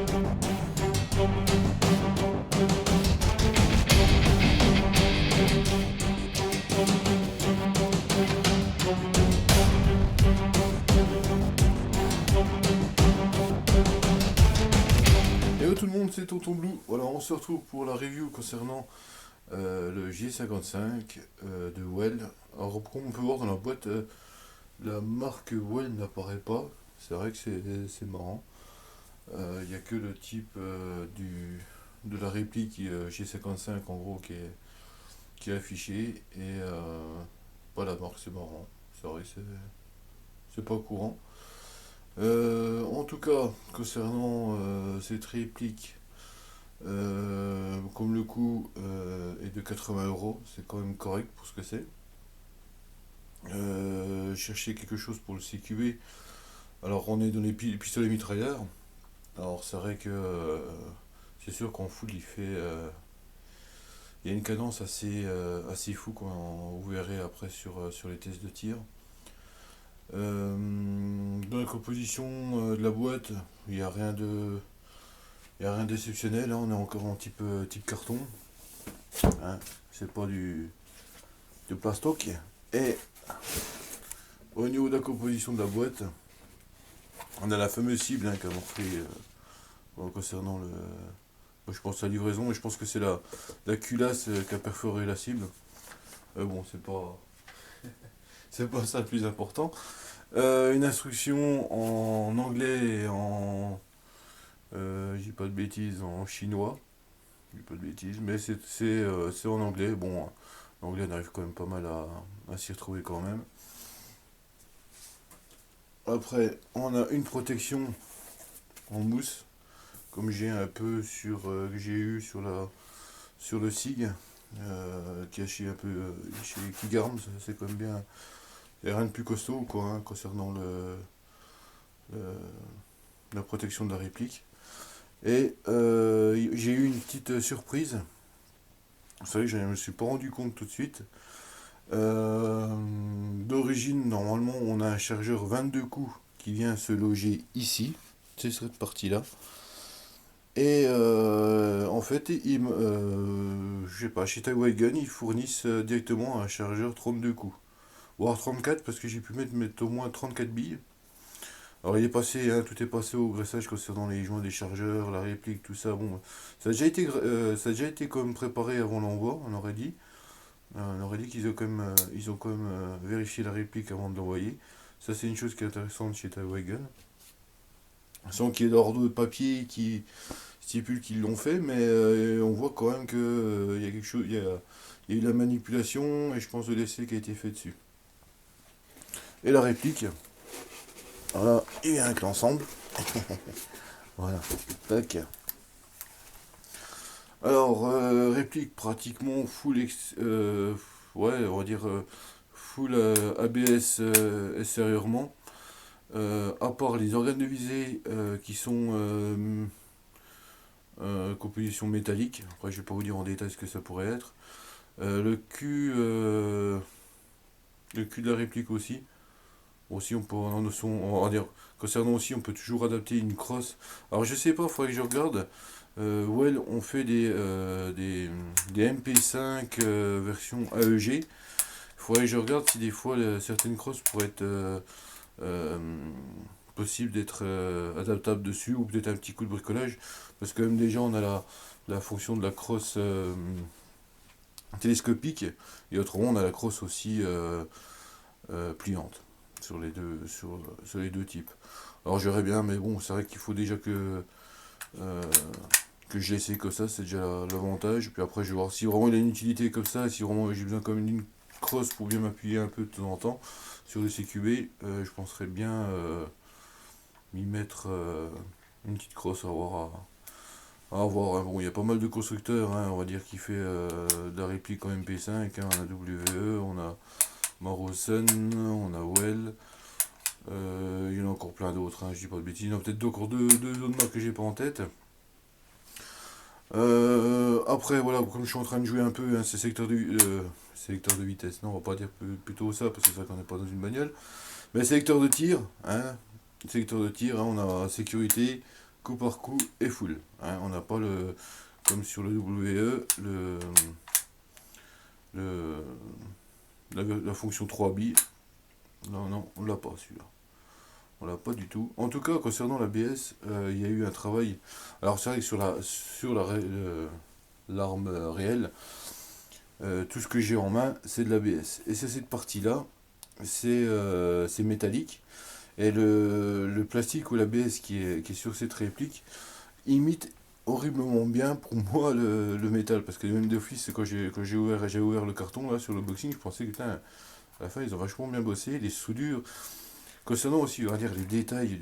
Hello tout le monde, c'est Tonton Blue. Voilà, on se retrouve pour la review concernant le J55 de Well. Alors, comme on peut voir dans la boîte, la marque Well n'apparaît pas. C'est vrai que c'est marrant. Il n'y a que le type de la réplique J55 en gros qui est affiché et pas la marque, c'est marrant. C'est vrai que c'est pas courant. En tout cas, concernant cette réplique, comme le coût est de 80 euros, c'est quand même correct pour ce que c'est. Chercher quelque chose pour le CQB. Alors, on est dans les pistolets mitrailleurs. Alors, c'est vrai que c'est sûr qu'en full, il y a une cadence assez fou, quand vous verrez après sur les tests de tir. Dans la composition de la boîte, il n'y a rien il y a rien d'exceptionnel, hein. On est encore en type carton, hein. C'est pas du plastoc. Et au niveau de la composition de la boîte, on a la fameuse cible, hein, qu'a montré concernant je pense la livraison, et je pense que c'est la culasse qui a perforé la cible. Bon, c'est pas ça le plus important. Une instruction en anglais et j'ai pas de bêtises, en chinois. J'ai pas de bêtises, mais c'est en anglais. Bon, l'anglais on arrive quand même pas mal à s'y retrouver quand même. Après, on a une protection en mousse, comme j'ai un peu que j'ai eu sur le SIG, qui a chez un peu chez Kig Arms. C'est quand même bien. Il n'y a rien de plus costaud, quoi, hein, concernant le- la protection de la réplique. Et j'ai eu une petite surprise. Vous savez, je ne me suis pas rendu compte tout de suite. D'origine, normalement, on a un chargeur 22 coups qui vient se loger ici. C'est cette partie-là. Et en fait, je sais pas, chez Taiwan, ils fournissent directement un chargeur 32 coups. Voire 34 parce que j'ai pu mettre au moins 34 billes. Alors il est passé, hein, tout est passé au graissage concernant les joints des chargeurs, la réplique, tout ça. Bon, ça a déjà été comme préparé avant l'envoi, on aurait dit. On aurait dit ils ont quand même vérifié la réplique avant de l'envoyer. Ça c'est une chose qui est intéressante chez Taiwan. Sans qu'il y ait d'ordre de papier qui stipule qu'ils l'ont fait, mais on voit quand même que il y a quelque chose, il y a eu la manipulation et je pense de l'essai qui a été fait dessus. Et la réplique, voilà, il vient avec l'ensemble. Voilà, tac. Alors, réplique pratiquement ouais, on va dire full ABS extérieurement. À part les organes de visée qui sont composition métallique. Après, je vais pas vous dire en détail ce que ça pourrait être. Le cul de la réplique aussi. Aussi, on va dire, concernant aussi, on peut toujours adapter une crosse. Alors, je sais pas, il faudrait que je regarde. Well, on fait des MP5 version AEG. Il faudrait que je regarde si des fois certaines crosses pourraient être euh, possible d'être adaptable dessus, ou peut-être un petit coup de bricolage. Parce que même déjà, on a la fonction de la crosse télescopique, et autrement, on a la crosse aussi pliante sur les deux types. Alors j'aurais bien, mais bon, c'est vrai qu'il faut déjà euh, que je l'essaie comme ça, c'est déjà l'avantage. Puis après, je vais voir si vraiment il a une utilité comme ça, si vraiment j'ai besoin comme d'une crosse pour bien m'appuyer un peu de temps en temps sur le CQB, je penserais bien m'y mettre une petite crosse à avoir, hein. Bon, il y a pas mal de constructeurs, hein, on va dire, qui fait de la réplique en MP5, hein. On a WE, on a Marosen, on a Well. Il y en a encore plein d'autres, hein, je dis pas de bêtises. Il y en a peut-être encore deux autres marques que j'ai pas en tête. Après, voilà, comme je suis en train de jouer un peu, hein, c'est sélecteur de vitesse. Non, on va pas dire plutôt ça, parce que c'est vrai qu'on n'est pas dans une bagnole. Mais sélecteur de tir, hein, sélecteur de tir, hein, on a sécurité, coup par coup et full. Hein, on n'a pas le, comme sur le WE, le, la fonction 3 billes. Non, non, on l'a pas celui-là. On l'a pas du tout. En tout cas, concernant l'ABS, il y a eu un travail. Alors c'est vrai que l'arme réelle, tout ce que j'ai en main, c'est de l'ABS. Et c'est cette partie-là, c'est métallique. Et le plastique ou l'ABS qui est sur cette réplique imite horriblement bien pour moi le métal. Parce que même d'office, quand j'ai ouvert le carton là sur le boxing, je pensais que putain, à la fin ils ont vachement bien bossé. Les soudures. Concernant aussi, on va dire les détails,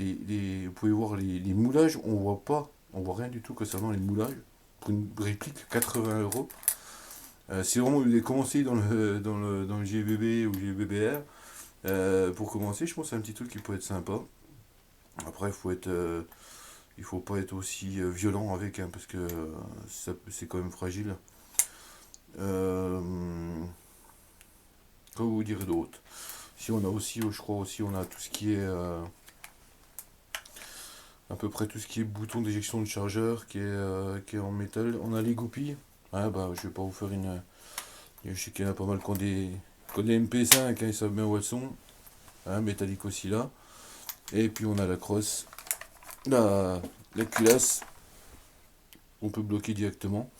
vous pouvez voir les moulages, on voit pas, on voit rien du tout concernant les moulages. Pour une réplique 80 euros. Si vraiment vous voulez commencer dans le GBB ou GBBR, pour commencer, je pense que c'est un petit truc qui peut être sympa. Après, il faut pas être aussi violent avec, hein, parce que c'est quand même fragile. Euh, Comment vous dire d'autre? Si on a aussi, je crois aussi, on a tout ce qui est à peu près tout ce qui est bouton d'éjection de chargeur qui est en métal. On a les goupilles. Ah bah, je vais pas vous faire une. Je sais qu'il y en a pas mal qui ont des MP5, hein, ils savent bien où elles sont. Hein, métallique aussi là. Et puis on a la crosse, la culasse, qu'on peut bloquer directement.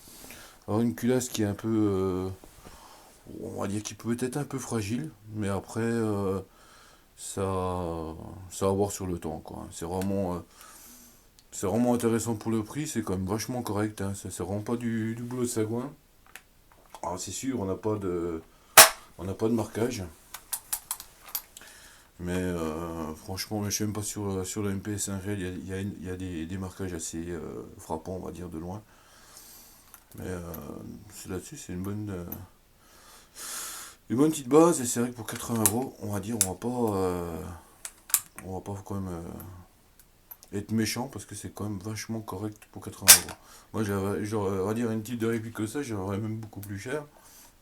Alors une culasse qui est un peu, on va dire qui peut être un peu fragile, mais après ça va voir sur le temps quoi. C'est vraiment intéressant pour le prix, c'est quand même vachement correct. Hein. C'est vraiment pas du boulot de sagouin. Alors c'est sûr, on n'a pas de marquage. Mais franchement, je ne sais même pas sur le MPS1 réel, il y a des marquages assez frappants, on va dire, de loin. Mais là-dessus, c'est une bonne petite base. Et c'est vrai que pour 80 euros, on va dire, on va pas quand même être méchant parce que c'est quand même vachement correct pour 80 euros. Moi, on va dire une petite de réplique que ça, j'aurais même beaucoup plus cher.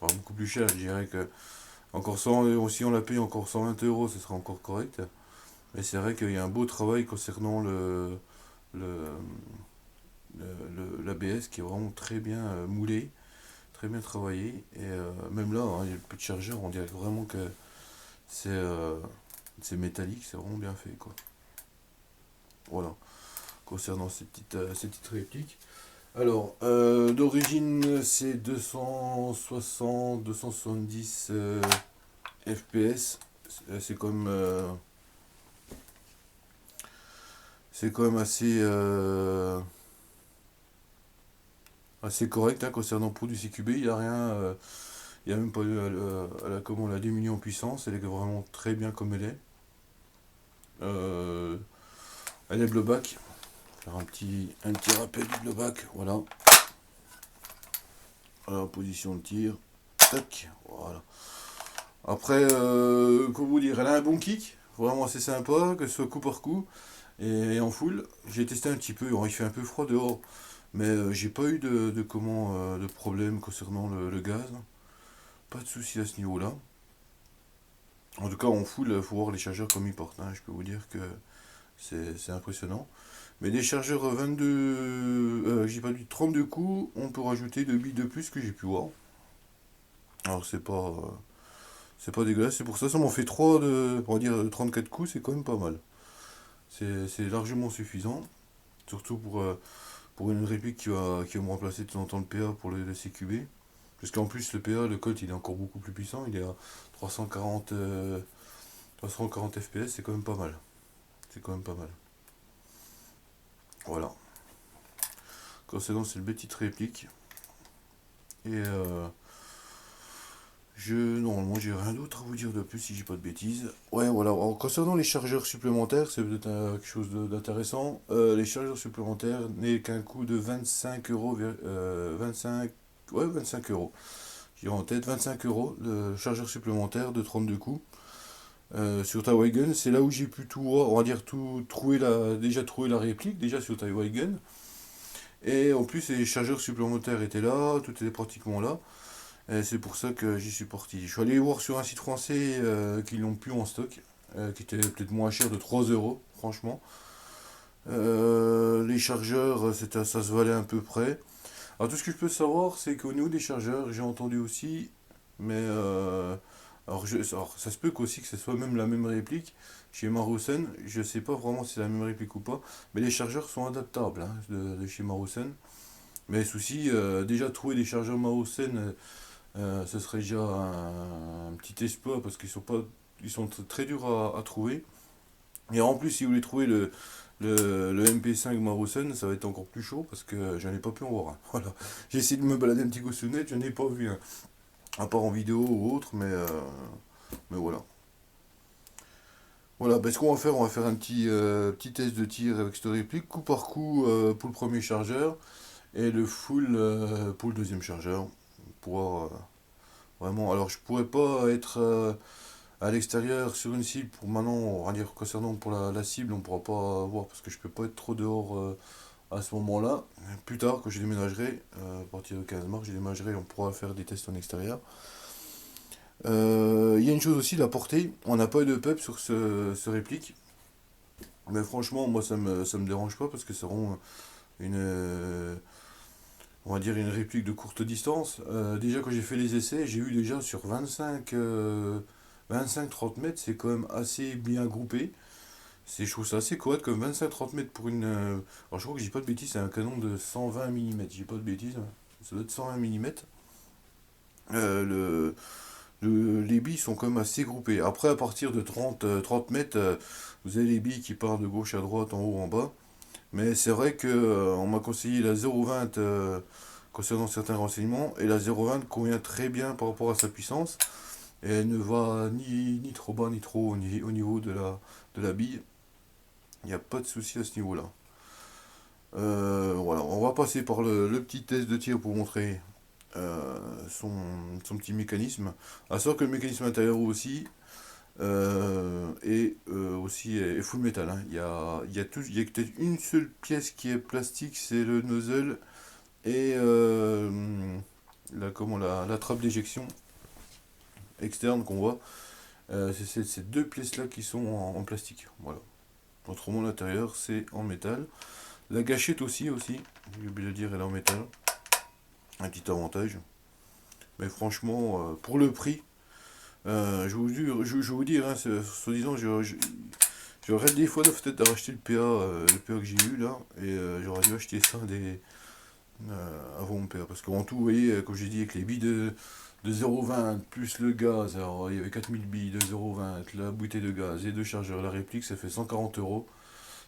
Enfin, beaucoup plus cher, je dirais que encore 100, si on la paye encore 120 euros, ce sera encore correct. Mais c'est vrai qu'il y a un beau travail concernant le, l'ABS qui est vraiment très bien moulé, très bien travaillé. Et même là, hein, il y a le petit chargeur, on dirait vraiment que c'est euh, c'est métallique, c'est vraiment bien fait, quoi. Voilà, concernant ces petites répliques. Alors, d'origine, c'est 270 FPS. C'est quand même assez correct, hein, concernant pour du CQB. Il n'y a rien, il n'y a même pas eu comment, la diminuer en puissance. Elle est vraiment très bien comme elle est. Euh, Elle est blowback. Faire un petit rappel du blowback. Voilà. Voilà, position de tir. Tac. Voilà. Après, comment vous dire, elle a un bon kick. Vraiment assez sympa, que ce soit coup par coup. Et en full, j'ai testé un petit peu. Il fait un peu froid dehors. Mais j'ai pas eu de problème concernant le gaz. Pas de souci à ce niveau-là. En tout cas, en full, il faut voir les chargeurs comme ils portent. Hein. Je peux vous dire que c'est impressionnant. Mais des chargeurs 22, j'ai pas dit 32 coups, on peut rajouter 2 billes de plus que j'ai pu voir. Alors c'est pas dégueulasse, c'est pour ça m'en fait 3 on va dire 34 coups, c'est quand même pas mal. C'est largement suffisant, surtout pour une réplique qui va me remplacer de temps en temps le PA pour le CQB. Parce qu'en plus le PA, le Colt, il est encore beaucoup plus puissant, il est à 340, 340 FPS, c'est quand même pas mal. C'est quand même pas mal. Voilà. Concernant cette petite réplique. Et normalement, j'ai rien d'autre à vous dire de plus si j'ai pas de bêtises. Ouais, voilà. Alors, concernant les chargeurs supplémentaires, c'est peut-être quelque chose d'intéressant. Les chargeurs supplémentaires n'est qu'un coût de 25 euros. 25, ouais, 25 euros. J'ai en tête 25 euros le chargeur supplémentaire de 32 coups. Sur Taiwagen, c'est là où j'ai pu tout voir, on va dire tout déjà trouvé la réplique, déjà sur Taiwagen. Et en plus, les chargeurs supplémentaires étaient là, tout était pratiquement là. Et c'est pour ça que j'y suis parti. Je suis allé voir sur un site français qui l'ont plus en stock, qui était peut-être moins cher de 3 euros, franchement. Les chargeurs, ça se valait à peu près. Alors tout ce que je peux savoir, c'est qu'au niveau des chargeurs, j'ai entendu aussi, mais alors, ça se peut qu'aussi que ce soit même la même réplique chez Marusen. Je sais pas vraiment si c'est la même réplique ou pas, mais les chargeurs sont adaptables hein, de chez Marusen. Mais souci, déjà trouver des chargeurs Marusen, ce serait déjà un petit exploit parce ils sont très durs à trouver. Et en plus, si vous voulez trouver le MP5 Marusen, ça va être encore plus chaud parce que j'en ai pas pu en voir un. Voilà. J'ai essayé de me balader un petit coup sur le net, j'en ai pas vu un. À part en vidéo ou autre, mais voilà. Voilà, ben, ce qu'on va faire, on va faire un petit test de tir avec cette réplique, coup par coup pour le premier chargeur et le full pour le deuxième chargeur. Pour vraiment. Alors, je pourrais pas être à l'extérieur sur une cible pour maintenant, on va dire concernant pour la cible, on pourra pas voir parce que je peux pas être trop dehors à ce moment-là. Plus tard, quand je déménagerai, à partir de 15 mars, je déménagerai, on pourra faire des tests en extérieur. Il y a une chose aussi, la portée. On n'a pas eu de pep sur ce réplique. Mais franchement, moi, ça me dérange pas parce que ça rend une, on va dire une réplique de courte distance. Déjà, quand j'ai fait les essais, j'ai eu déjà sur 25-30 mètres, c'est quand même assez bien groupé. Je trouve ça assez correct comme 25-30 mètres pour une. Alors, je crois que j'ai pas de bêtises, c'est un canon de 120 mm. J'ai pas de bêtises, hein. Ça doit être 120 mm. Le, les billes sont quand même assez groupées. Après, à partir de 30 mètres, vous avez les billes qui partent de gauche à droite, en haut, en bas. Mais c'est vrai que on m'a conseillé la 0,20 concernant certains renseignements, et la 0,20 convient très bien par rapport à sa puissance. Et elle ne va ni trop bas ni trop haut au niveau de la bille. Il n'y a pas de souci à ce niveau-là. Voilà, on va passer par le petit test de tir pour montrer euh, son, son petit mécanisme. À savoir que le mécanisme intérieur aussi est full métal, hein. Il y a peut-être une seule pièce qui est plastique, c'est le nozzle et la trappe d'éjection externe qu'on voit. C'est ces deux pièces-là qui sont en plastique. Voilà. Autrement, l'intérieur, c'est en métal. La gâchette aussi, j'ai oublié de le dire, elle est en métal. Un petit avantage. Mais franchement, pour le prix, je vous dis, hein, soi-disant, j'aurais des fois peut-être à racheter le PA que j'ai eu là, et j'aurais dû acheter ça avant mon PA. Parce qu'en tout, vous voyez, comme j'ai dit, avec les billes de 0,20 plus le gaz, alors il y avait 4000 billes de 0,20, la bouteille de gaz et deux chargeurs, la réplique, ça fait 140 euros.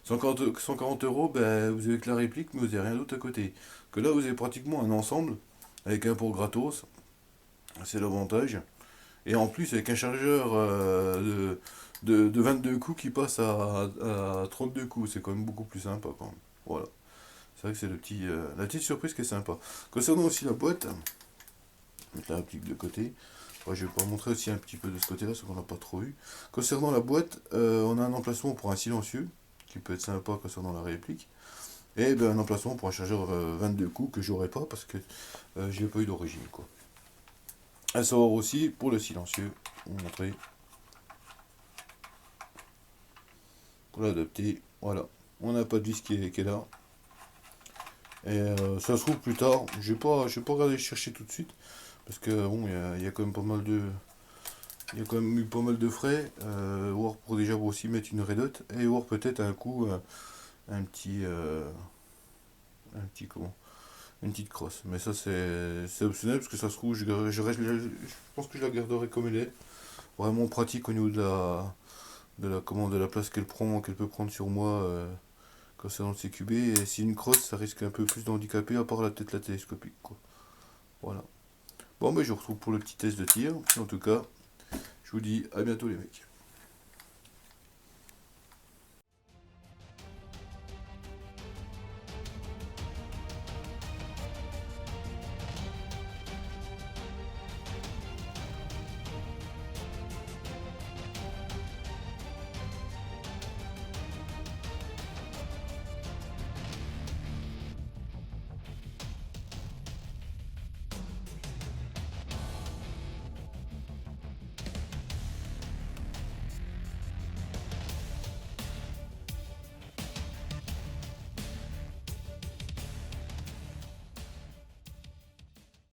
140 euros, ben, vous avez que la réplique, mais vous n'avez rien d'autre à côté. Que là, vous avez pratiquement un ensemble, avec un port gratos, c'est l'avantage. Et en plus, avec un chargeur de 22 coups qui passe à 32 coups, c'est quand même beaucoup plus sympa quand même. Voilà. C'est vrai que c'est la petite surprise qui est sympa. Concernant aussi la boîte, mettre la réplique de côté. Ouais, je vais vous montrer aussi un petit peu de ce côté-là, ce qu'on n'a pas trop vu. Concernant la boîte, on a un emplacement pour un silencieux, qui peut être sympa concernant la réplique. Et ben, un emplacement pour un chargeur 22 coups que j'aurais pas parce que je l'ai pas eu d'origine, quoi. À savoir aussi pour le silencieux, vous montrer, pour l'adapter, voilà. On n'a pas de vis qui est là. Et ça se trouve plus tard, je vais pas regarder chercher tout de suite, parce que bon, il y a quand même pas mal de. Il y a quand même eu pas mal de frais, voir pour déjà aussi mettre une Red Hot, et voir peut-être un coup un petit. Un petit comment une petite crosse. Mais ça c'est optionnel parce que ça se trouve, je pense que je la garderai comme elle est. Vraiment pratique au niveau de la place qu'elle peut prendre sur moi concernant le CQB. Et si une crosse, ça risque un peu plus d'handicaper à part la tête la télescopique, quoi. Voilà. Bon, mais je vous retrouve pour le petit test de tir. En tout cas, je vous dis à bientôt les mecs.